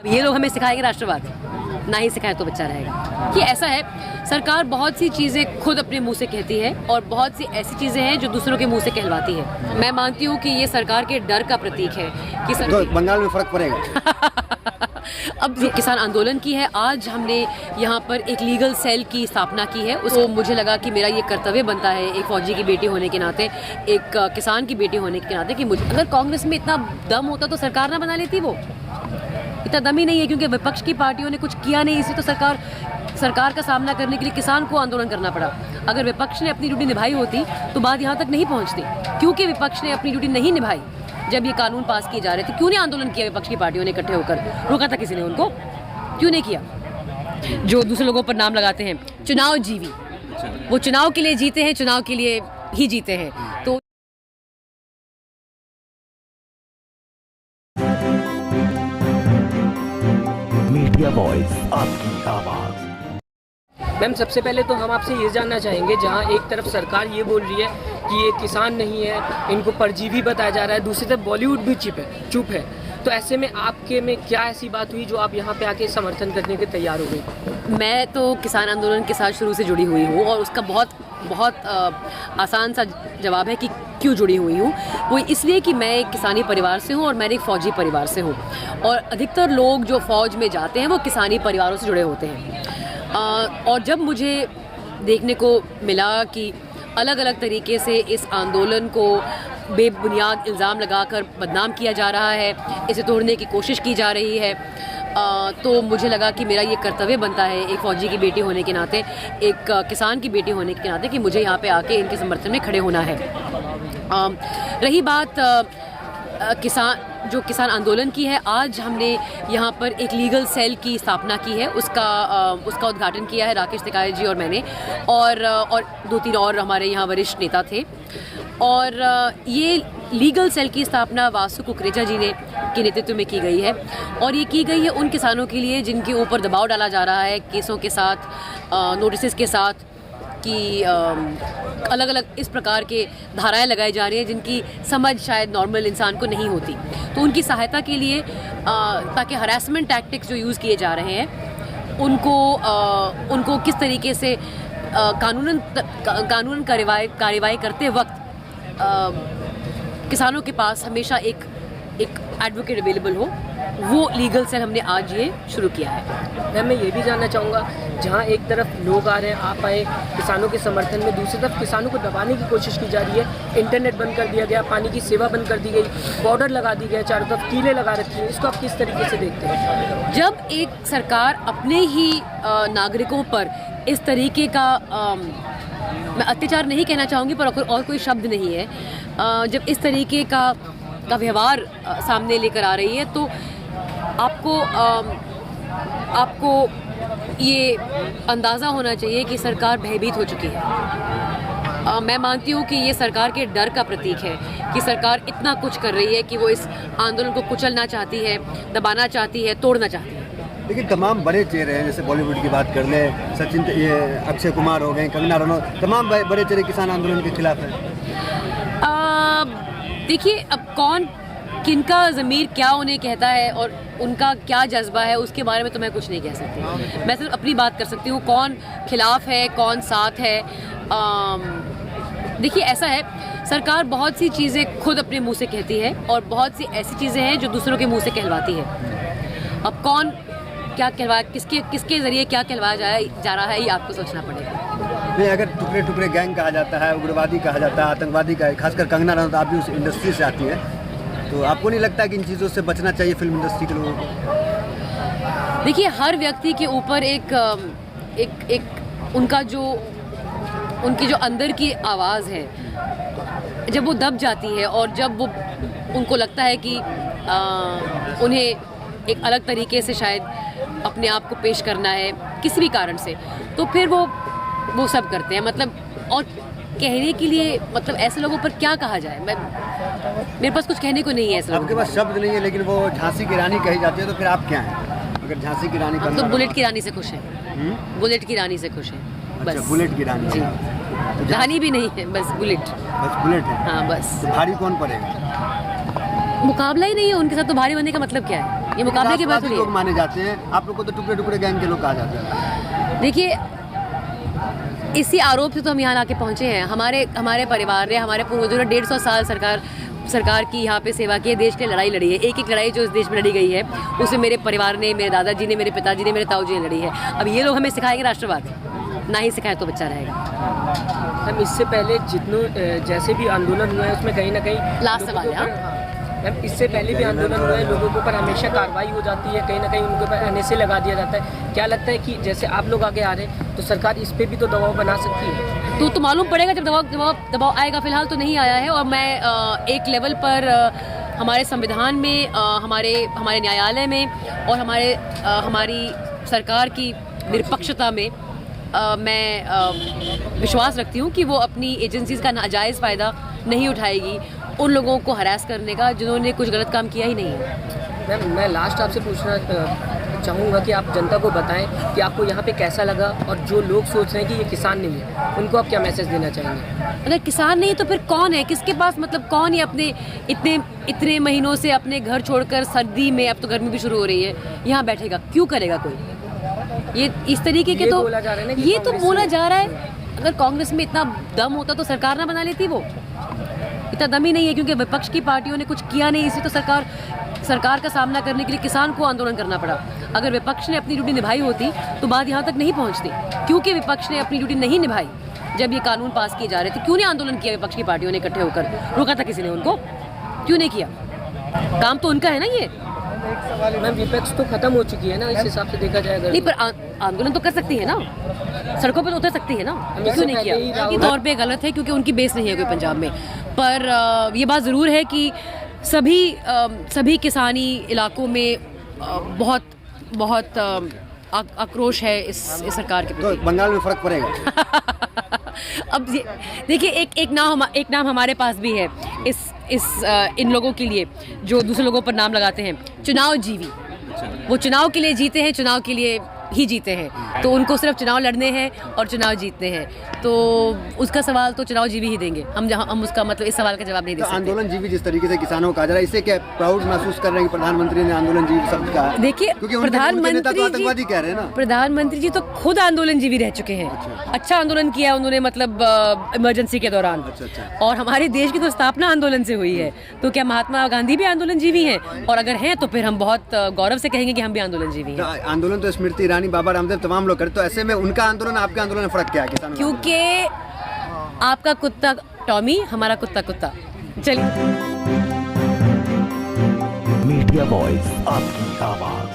ये लोग हमें सिखाएंगे राष्ट्रवाद, ना ही सिखाए तो बच्चा रहेगा। कि ऐसा है, सरकार बहुत सी चीज़ें खुद अपने मुंह से कहती है और बहुत सी ऐसी चीज़ें हैं जो दूसरों के मुंह से कहलवाती है। मैं मानती हूँ कि ये सरकार के डर का प्रतीक है कि तो बंगाल में फर्क पड़ेगा। अब जो किसान आंदोलन की है, आज हमने यहाँ पर एक लीगल सेल की स्थापना की है। उसको मुझे लगा कि मेरा ये कर्तव्य बनता है एक फौजी की बेटी होने के नाते, एक किसान की बेटी होने के नाते, कि मुझे अगर कांग्रेस में इतना दम होता तो सरकार ना बना लेती। वो इतना दम ही नहीं है क्योंकि विपक्ष की पार्टियों ने कुछ किया नहीं, इसलिए तो सरकार का सामना करने के लिए किसान को आंदोलन करना पड़ा। अगर विपक्ष ने अपनी ड्यूटी निभाई होती तो बात यहाँ तक नहीं पहुँचती। क्योंकि विपक्ष ने अपनी ड्यूटी नहीं निभाई, जब ये कानून पास किए जा रहे थे, क्यों नहीं आंदोलन किया विपक्ष की पार्टियों ने इकट्ठे होकर? रोका था किसी ने उनको? क्यों नहीं किया? जो दूसरे लोगों पर नाम लगाते हैं चुनाव जीवी, वो चुनाव के लिए जीते हैं, चुनाव के लिए ही जीते हैं। तो मीडिया वॉइस, आपकी आवाज। मैम, सबसे पहले तो हम आपसे ये जानना चाहेंगे, जहाँ एक तरफ सरकार ये बोल रही है कि ये किसान नहीं है, इनको परजीवी बताया जा रहा है, दूसरी तरफ बॉलीवुड भी चुप है, तो ऐसे में आपके में क्या ऐसी बात हुई जो आप यहाँ पे आके समर्थन करने के तैयार हो गई? मैं तो किसान आंदोलन के साथ शुरू से जुड़ी हुई हूँ और उसका बहुत आसान सा जवाब है कि क्यों जुड़ी हुई हूँ। वो इसलिए कि मैं एक किसानी परिवार से हूँ और मैं एक फ़ौजी परिवार से हूँ, और अधिकतर लोग जो फ़ौज में जाते हैं वो किसानी परिवारों से जुड़े होते हैं। और जब मुझे देखने को मिला कि अलग अलग तरीके से इस आंदोलन को बेबुनियाद इल्ज़ाम लगाकर बदनाम किया जा रहा है, इसे तोड़ने की कोशिश की जा रही है, तो मुझे लगा कि मेरा ये कर्तव्य बनता है एक फ़ौजी की बेटी होने के नाते, एक किसान की बेटी होने के नाते, कि मुझे यहाँ पे आके इनके समर्थन में खड़े होना है। रही बात किसान आंदोलन की है, आज हमने यहाँ पर एक लीगल सेल की स्थापना की है। उसका उद्घाटन किया है राकेश टिकायत जी और मैंने, और 2-3 और हमारे यहाँ वरिष्ठ नेता थे। और ये लीगल सेल की स्थापना वासु कुकरेजा जी के नेतृत्व में की गई है, और ये की गई है उन किसानों के लिए जिनके ऊपर दबाव डाला जा रहा है केसों के साथ, नोटिस के साथ, कि अलग अलग इस प्रकार के धाराएं लगाई जा रही हैं जिनकी समझ शायद नॉर्मल इंसान को नहीं होती। तो उनकी सहायता के लिए, ताकि हरासमेंट टैक्टिक्स जो यूज़ किए जा रहे हैं उनको किस तरीके से कानूनन कार्रवाई करते वक्त किसानों के पास हमेशा एक एडवोकेट अवेलेबल हो, वो लीगल सेल हमने आज ये शुरू किया है। मैं ये भी जानना चाहूँगा, जहाँ एक तरफ लोग आ रहे हैं, आप आए किसानों के समर्थन में, दूसरी तरफ किसानों को दबाने की कोशिश की जा रही है, इंटरनेट बंद कर दिया गया, पानी की सेवा बंद कर दी गई, बॉर्डर लगा दी गया, चारों तरफ कीलें लगा रखी हैं, इसको आप किस तरीके से देखते हैं? जब एक सरकार अपने ही नागरिकों पर इस तरीके का, मैं अत्याचार नहीं कहना चाहूँगी पर और कोई शब्द नहीं है, जब इस तरीके का व्यवहार सामने लेकर आ रही है, तो आपको ये अंदाज़ा होना चाहिए कि सरकार भयभीत हो चुकी है। मैं मानती हूँ कि ये सरकार के डर का प्रतीक है कि सरकार इतना कुछ कर रही है कि वो इस आंदोलन को कुचलना चाहती है, दबाना चाहती है, तोड़ना चाहती है। लेकिन तमाम बड़े चेहरे हैं, जैसे बॉलीवुड की बात कर ले, सचिन, ये अक्षय कुमार हो गए, कंगना रनौत, तमाम बड़े चेहरे किसान आंदोलन के खिलाफ हैं। देखिए, अब किनका ज़मीर क्या उन्हें कहता है और उनका क्या जज्बा है, उसके बारे में तो मैं कुछ नहीं कह सकती। मैं सिर्फ अपनी बात कर सकती हूँ, कौन खिलाफ है, कौन साथ है। देखिए, ऐसा है, सरकार बहुत सी चीज़ें खुद अपने मुंह से कहती है और बहुत सी ऐसी चीज़ें हैं जो दूसरों के मुंह से कहलवाती है। अब कौन क्या कहलवाए, किसके ज़रिए क्या कहलवाया जा रहा है, ये आपको सोचना पड़ेगा। नहीं, अगर टुकड़े टुकड़े गैंग कहा जाता है, उग्रवादी कहा जाता है, आतंकवादी का, खासकर कंगना रनौत, आप भी उस इंडस्ट्री से आती है, तो आपको नहीं लगता कि इन चीज़ों से बचना चाहिए फिल्म इंडस्ट्री के लोगों को? देखिए, हर व्यक्ति के ऊपर उनकी जो अंदर की आवाज़ है, जब वो दब जाती है और जब वो उनको लगता है कि उन्हें एक अलग तरीके से शायद अपने आप को पेश करना है किसी भी कारण से, तो फिर वो सब करते हैं। मतलब, और कहने के लिए, मतलब ऐसे लोगों पर क्या कहा जाए, मेरे पास कुछ कहने को नहीं है। ऐसे आपके पास शब्द नहीं है, लेकिन वो झांसी की रानी कही जाती है, तो फिर आप क्या हैं? अगर झांसी की रानी तो बुलेट की रानी से खुश है। बुलेट की रानी से खुश है, बस। अच्छा, बुलेट की रानी जी, तो रानी भी नहीं है, बस बुलेट है। हाँ, बस। तो भारी कौन पड़ेगा? मुकाबला ही नहीं है उनके साथ, तो भारी बनने का मतलब क्या है? ये मुकाबले की बात राष्ट्रवादी नहीं लोग है। माने जाते हैं, आप लोग को तो टुकड़े टुकड़े गैंग के लोग कहा जाता है। देखिए, इसी आरोप से तो हम यहाँ आके पहुँचे हैं। हमारे परिवार ने, हमारे पूर्वजों ने 150 साल सरकार की यहाँ पे सेवा की है, देश के लिए लड़ाई लड़ी है। एक एक लड़ाई जो इस देश में लड़ी गई है उसे मेरे परिवार ने, मेरे दादाजी ने, मेरे पिताजी ने, मेरे ताऊजी ने लड़ी है। अब ये लोग हमें सिखाएंगे राष्ट्रवाद, ना ही सिखाए तो बच्चा रहेगा। मैम इससे पहले जैसे भी आंदोलन हुआ है उसमें कहीं ना कहीं लास्ट लोगों सवाल के है, ऊपर- मैम इससे पहले भी आंदोलन हुआ है, लोगों के ऊपर हमेशा कार्रवाई हो जाती है, कहीं ना कहीं उनके ऊपर NSA लगा दिया जाता है। क्या लगता है कि जैसे आप लोग आगे आ रहे हैं तो सरकार इस पर भी तो दबाव बना सकती है? तो मालूम पड़ेगा जब दबाव आएगा। फिलहाल तो नहीं आया है। और मैं एक लेवल पर हमारे संविधान में, हमारे न्यायालय में और हमारी सरकार की निरपक्षता में मैं विश्वास रखती हूँ कि वो अपनी एजेंसीज का नाजायज़ फ़ायदा नहीं उठाएगी उन लोगों को हरास करने का जिन्होंने कुछ गलत काम किया ही नहीं है। मैम मैं लास्ट आपसे पूछना चाहूँगा कि आप जनता को बताएं कि आपको यहाँ पे कैसा लगा, और जो लोग सोच रहे हैं कि ये किसान नहीं है उनको आप क्या मैसेज देना चाहेंगे? अगर किसान नहीं तो फिर कौन है? किसके पास, मतलब कौन ही अपने इतने महीनों से अपने घर छोड़कर सर्दी में, अब तो गर्मी भी शुरू हो रही है, यहाँ बैठेगा? क्यों करेगा कोई? ये इस तरीके के ये तो बोला जा रहा है ना कि ये तो कांग्रेस बोला से- जा रहा है। अगर कांग्रेस में इतना दम होता तो सरकार ना बना लेती। वो इतना दम ही नहीं है क्योंकि विपक्ष की पार्टियों ने कुछ किया नहीं, इसलिए तो सरकार का सामना करने के लिए किसान को आंदोलन करना पड़ा। अगर विपक्ष ने अपनी ड्यूटी निभाई होती तो बात यहाँ तक नहीं पहुँचती। क्योंकि विपक्ष ने अपनी ड्यूटी नहीं निभाई, जब ये कानून पास किए जा रहे थे, क्यों नहीं आंदोलन किया विपक्ष की पार्टियों ने इकट्ठे होकर? रोका था किसी ने उनको? क्यों नहीं किया? काम तो उनका है ना ये। मैम विपक्ष तो खत्म हो चुकी है ना, इस हिसाब से देखा जाए अगर। नहीं, पर आंदोलन तो कर सकती है ना, सड़कों पे तो उतर सकती है ना। क्यों नहीं किया? उनके तौर पे गलत है क्योंकि उनकी बेस नहीं है कोई पंजाब में। पर ये बात ज़रूर है कि सभी किसानी इलाकों में बहुत आक्रोश है इस सरकार के तो प्रति। बंगाल में फर्क पड़ेगा? अब देखिए, एक नाम हमारे पास भी है इन लोगों के लिए जो दूसरे लोगों पर नाम लगाते हैं, चुनाव जीवी। वो चुनाव के लिए जीते हैं, चुनाव के लिए ही जीते हैं, तो उनको सिर्फ चुनाव लड़ने हैं और चुनाव जीतने हैं। तो उसका सवाल तो चुनाव जीवी ही देंगे। हम उसका मतलब इस सवाल का जवाब नहीं दे तो सकते। आंदोलन जीवी जिस तरीके से किसानों को कहा जा रहा है, इससे क्या प्राउड महसूस कर रहे हैं कि प्रधानमंत्री ने आंदोलन जीवी शब्द कहा? देखिए, क्योंकि उनके नेता तो आतंकवादी कह रहे हैं ना। प्रधानमंत्री जी तो खुद आंदोलन जीवी रह चुके हैं। अच्छा आंदोलन किया उन्होंने, मतलब इमरजेंसी के दौरान। अच्छा। और हमारे देश की तो स्थापना आंदोलन से हुई है। तो क्या महात्मा गांधी भी आंदोलन जीवी हैं? और अगर हैं तो फिर हम बहुत गौरव से कहेंगे कि हम भी आंदोलन जीवी हैं। तो आंदोलन तो स्मृति ईरानी, बाबा रामदेव तमाम लोग करते, तो ऐसे में उनका आंदोलन आपके आंदोलन में फर्क क्या है किसानों का? क्योंकि आपका कुत्ता टॉमी, हमारा कुत्ता। चलिए। मीडिया वॉइस आपकी आवाज।